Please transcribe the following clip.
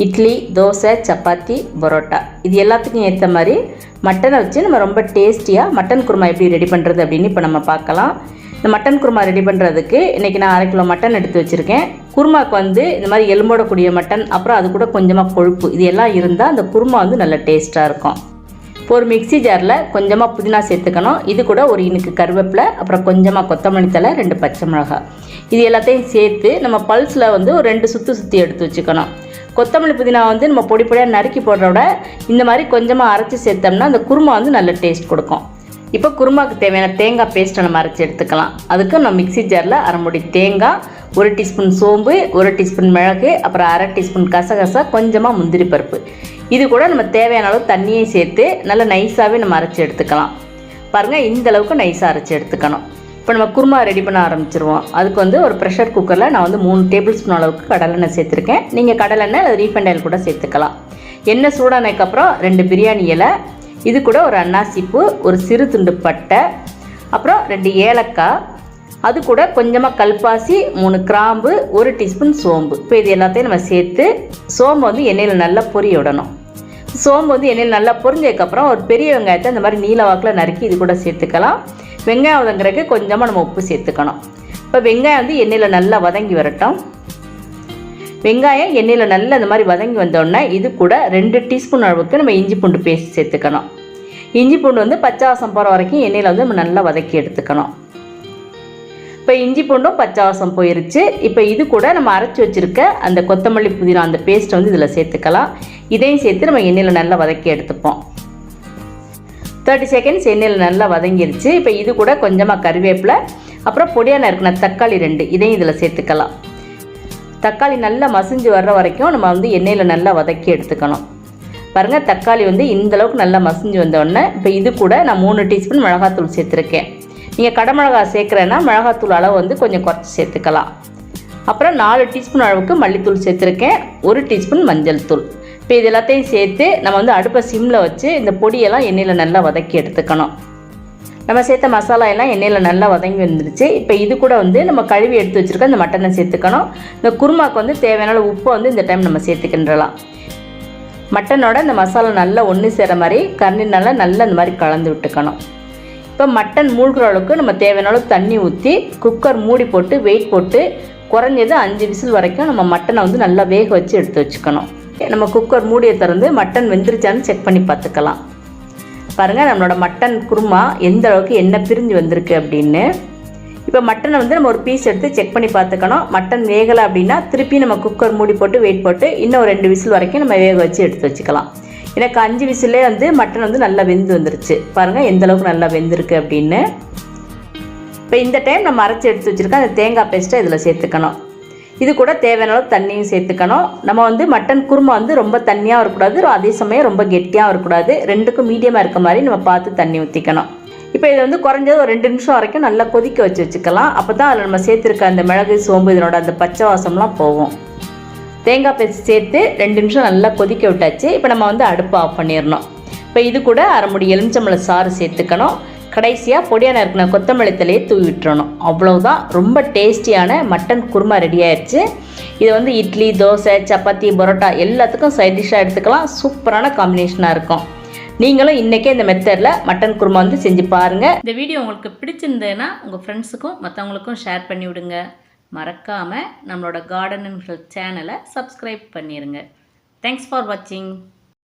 இட்லி, தோசை, சப்பாத்தி, பரோட்டா இது எல்லாத்துக்கும் ஏற்ற மாதிரி மட்டனை வச்சு நம்ம ரொம்ப டேஸ்டியாக மட்டன் குருமா எப்படி ரெடி பண்ணுறது அப்படின்னு இப்போ நம்ம பார்க்கலாம். இந்த மட்டன் குருமா ரெடி பண்ணுறதுக்கு இன்றைக்கி நான் 1/2 கிலோ மட்டன் எடுத்து வச்சுருக்கேன். குருமாவுக்கு வந்து இந்த மாதிரி எலும்போடக்கூடிய மட்டன், அப்புறம் அது கூட கொஞ்சமாக கொழுப்பு, இது எல்லாம் இருந்தால் அந்த குருமா வந்து நல்ல டேஸ்ட்டாக இருக்கும். இப்போ ஒரு மிக்ஸி ஜாரில் கொஞ்சமாக புதினா சேர்த்துக்கணும். இது கூட ஒரு இனுக்கு கருவேப்பிலை, அப்புறம் கொஞ்சமாக கொத்தமல்லி தழை, 2 பச்சை மிளகாய், இது எல்லாத்தையும் சேர்த்து நம்ம பல்ஸில் வந்து ஒரு 2 சுற்றி எடுத்து வச்சுக்கணும். கொத்தமல்லி புதினா வந்து நம்ம பொடி பொடியாக நறுக்கி போடுறோட இந்த மாதிரி கொஞ்சமாக அரைச்சி சேர்த்தோம்னா அந்த குருமா வந்து நல்ல டேஸ்ட் கொடுக்கும். இப்போ குருமாவுக்கு தேவையான தேங்காய் பேஸ்ட்டை நம்ம அரைச்சி எடுத்துக்கலாம். அதுக்கு நம்ம மிக்ஸி ஜாரில் 1/2 மூடி தேங்காய், 1 டீஸ்பூன் சோம்பு, 1 டீஸ்பூன் மிளகு, அப்புறம் 1/2 டீஸ்பூன் கசகசா, கொஞ்சமாக முந்திரி பருப்பு, இது கூட நம்ம தேவையான அளவு தண்ணியை சேர்த்து நல்லா நைஸாகவே நம்ம அரைச்சி எடுத்துக்கலாம். பாருங்கள், இந்த அளவுக்கு நைஸாக அரைச்சி எடுத்துக்கணும். இப்போ நம்ம குருமா ரெடி பண்ண ஆரம்பிச்சிருவோம். அதுக்கு வந்து ஒரு ப்ரெஷர் குக்கரில் நான் வந்து 3 டேபிள் ஸ்பூன் அளவுக்கு கடலெண்ணெய் சேர்த்துருக்கேன். நீங்கள் கடலெண்ணெய் அல்லது ரீஃபைண்ட் ஆயில் கூட சேர்த்துக்கலாம். எண்ணெய் சூடானதுக்கப்புறம் 2 பிரியாணி இலை, இது கூட ஒரு அன்னாசிப்பூ, ஒரு சிறு துண்டு பட்டை, அப்புறம் 2 ஏலக்காய், அது கூட கொஞ்சமாக கல்பாசி, 3 கிராம்பு, 1 டீஸ்பூன் சோம்பு. இப்போ இது எல்லாத்தையும் நம்ம சேர்த்து சோம்பு வந்து எண்ணெயில் நல்லா பொரிய விடணும். சோம்பு வந்து எண்ணெயில் நல்லா பொரிஞ்சதுக்கப்புறம் ஒரு பெரிய வெங்காயத்தை இந்த மாதிரி நீல வாக்கில் நறுக்கி இது கூட சேர்த்துக்கலாம். வெங்காயம் வதங்குறதுக்கு கொஞ்சமாக நம்ம உப்பு சேர்த்துக்கணும். இப்போ வெங்காயம் வந்து எண்ணெயில் நல்லா வதங்கி வரட்டும். வெங்காயம் எண்ணெயில் நல்லா இந்த மாதிரி வதங்கி வந்தோடனே இது கூட 2 டீஸ்பூன் அளவுக்கு நம்ம இஞ்சி பூண்டு பேஸ்ட் சேர்த்துக்கணும். இஞ்சி பூண்டு வந்து பச்சை வாசம் போகிற வரைக்கும் எண்ணெயில் வந்து நம்ம நல்லா வதக்கி எடுத்துக்கணும். இப்போ இஞ்சி பூண்டும் பச்சை வாசம் போயிருச்சு. இப்போ இது கூட நம்ம அரைச்சி வச்சுருக்க அந்த கொத்தமல்லி புதினா அந்த பேஸ்ட்டை வந்து இதில் சேர்த்துக்கலாம். இதையும் சேர்த்து நம்ம எண்ணெயில் நல்லா வதக்கி எடுத்துப்போம். 30 செகண்ட்ஸ் எண்ணெயில் நல்லா வதங்கிருச்சு. இப்போ இது கூட கொஞ்சமாக கருவேப்பிலை, அப்புறம் பொடியாக நறுக்கின தக்காளி 2, இதையும் இதில் சேர்த்துக்கலாம். தக்காளி நல்லா மசிஞ்சு வர்ற வரைக்கும் நம்ம வந்து எண்ணெயில் நல்லா வதக்கி எடுத்துக்கணும். பாருங்கள், தக்காளி வந்து இந்தளவுக்கு நல்லா மசிஞ்சு வந்தோடனே இப்போ இது கூட நான் 3 டீஸ்பூன் மிளகாத்தூள் சேர்த்துருக்கேன். நீங்கள் கடமிளகாய் சேர்க்குறேன்னா மிளகாத்தூள் அளவு வந்து கொஞ்சம் குறைச்சி சேர்த்துக்கலாம். அப்புறம் 4 டீஸ்பூன் அளவுக்கு மல்லித்தூள் சேர்த்துருக்கேன், 1 டீஸ்பூன் மஞ்சள் தூள். இப்போ இது எல்லாத்தையும் சேர்த்து நம்ம வந்து அடுப்பை சிம்மில் வச்சு இந்த பொடியெல்லாம் எண்ணெயில் நல்லா வதக்கி எடுத்துக்கணும். நம்ம சேர்த்த மசாலா எல்லாம் எண்ணெயில் நல்லா வதங்கி வந்துருச்சு. இப்போ இது கூட வந்து நம்ம கழுவி எடுத்து வச்சுருக்க இந்த மட்டனை சேர்த்துக்கணும். இந்த குருமாவுக்கு வந்து தேவையான உப்பை வந்து இந்த டைம் நம்ம சேர்த்துக்கின்றலாம். மட்டனோட இந்த மசாலா நல்லா ஒன்று சேர மாதிரி கரண்டினால நல்லா இந்த மாதிரி கலந்து விட்டுக்கணும். இப்போ மட்டன் மூழ்கிற அளவுக்கு நம்ம தேவையான அளவு தண்ணி ஊற்றி குக்கர் மூடி போட்டு வெயிட் போட்டு குறைஞ்சது 5 விசில் வரைக்கும் நம்ம மட்டனை வந்து நல்லா வேக வச்சு எடுத்து வச்சுக்கணும். நம்ம குக்கர் மூடியை திறந்து மட்டன் வெந்துருச்சான்னு செக் பண்ணி பார்த்துக்கலாம். பாருங்கள், நம்மளோட மட்டன் குருமா எந்த அளவுக்கு எண்ணெய் பிரிஞ்சு வந்திருக்கு அப்படின்னு. இப்போ மட்டனை வந்து நம்ம ஒரு பீஸ் எடுத்து செக் பண்ணி பார்த்துக்கணும். மட்டன் வேகலை அப்படின்னா திருப்பி நம்ம குக்கர் மூடி போட்டு வெயிட் போட்டு இன்னும் 2 விசில் வரைக்கும் நம்ம வேக வச்சு எடுத்து வச்சுக்கலாம். எனக்கு 5 விசிலே வந்து மட்டன் வந்து நல்லா வெந்து வந்துருச்சு. பாருங்கள் எந்த அளவுக்கு நல்லா வெந்திருக்கு அப்படின்னு. இப்போ இந்த டைம் நம்ம அரைச்சி எடுத்து வச்சுருக்க அந்த தேங்காய் பேஸ்ட்டை இதில் சேர்த்துக்கணும். இது கூட தேவையான அளவு தண்ணியும் சேர்த்துக்கணும். நம்ம வந்து மட்டன் குருமா வந்து ரொம்ப தண்ணியாக இருக்கக்கூடாது, அதே சமயம் ரொம்ப கெட்டியாக இருக்கக்கூடாது, 2க்கும் மீடியமாக இருக்க மாதிரி நம்ம பார்த்து தண்ணி ஊற்றிக்கணும். இப்போ இதை வந்து குறைஞ்சது ஒரு 2 நிமிஷம் வரைக்கும் நல்லா கொதிக்க வச்சுக்கலாம். அப்போ தான் அதில் நம்ம சேர்த்துருக்க அந்த மிளகு, சோம்பு, இதனோட அந்த பச்சை வாசம்லாம் போகும். தேங்காய் பேஸ்ட் சேர்த்து 2 நிமிஷம் நல்லா கொதிக்க விட்டாச்சு. இப்போ நம்ம வந்து அடுப்பை ஆஃப் பண்ணிடணும். இப்போ இது கூட 1/2 மூடி எலுமிச்சம்பழம் சாறு சேர்த்துக்கணும். கடைசியாக பொடியாக நறுக்கின கொத்தமல்லி தழையை தூவி விட்டுறணும். அவ்வளோதான், ரொம்ப டேஸ்டியான மட்டன் குருமா ரெடி ஆயிடுச்சு. இதை வந்து இட்லி, தோசை, சப்பாத்தி, பரோட்டா எல்லாத்துக்கும் சைட் டிஷ்ஷாக எடுத்துக்கலாம். சூப்பரான காம்பினேஷனாக இருக்கும். நீங்களும் இன்றைக்கே இந்த மெத்தடில் மட்டன் குருமா வந்து செஞ்சு பாருங்கள். இந்த வீடியோ உங்களுக்கு பிடிச்சிருந்ததுன்னா உங்கள் ஃப்ரெண்ட்ஸுக்கும் மற்றவங்களுக்கும் ஷேர் பண்ணி விடுங்க. மறக்காமல் நம்மளோட கார்டன் அண்ட் ஹெல்த் சேனலை சப்ஸ்கிரைப் பண்ணிடுங்க. தேங்க்ஸ் ஃபார் வாட்சிங்.